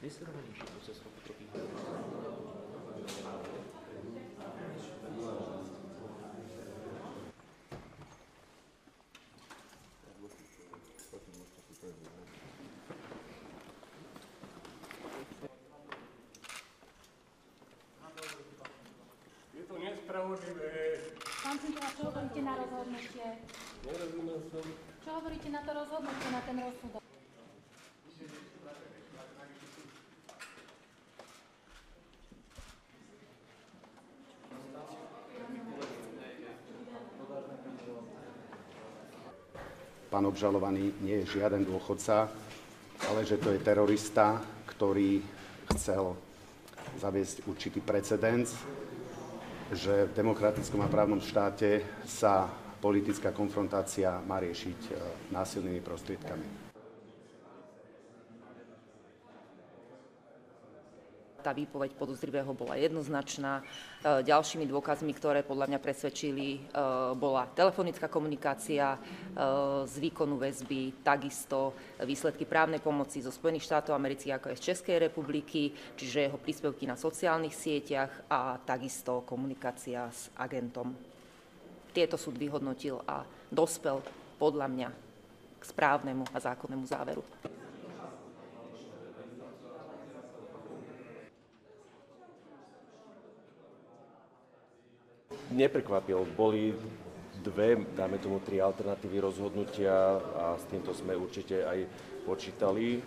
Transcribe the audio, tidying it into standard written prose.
Nesledovanejší proces potrpí. Je to nespravodlivé. Pán Cintola, čo hovoríte na rozhodnutie? Nerozumel som. Čo hovoríte na to rozhodnutie, na ten rozsudok? Pán obžalovaný nie je žiaden dôchodca, ale že to je terorista, ktorý chcel zaviesť určitý precedens, že v demokratickom a právnom štáte sa politická konfrontácia má riešiť násilnými prostriedkami. Tá výpoveď podozrivého bola jednoznačná. Ďalšími dôkazmi, ktoré podľa mňa presvedčili, bola telefonická komunikácia z výkonu väzby, takisto výsledky právnej pomoci zo Spojených štátov amerických, ako aj z Českej republiky, čiže jeho príspevky na sociálnych sieťach a takisto komunikácia s agentom. Tieto súd vyhodnotil a dospel podľa mňa k správnemu a zákonnému záveru. Neprekvapil. Boli dve, dáme tomu tri alternatívy rozhodnutia a s týmto sme určite aj počítali.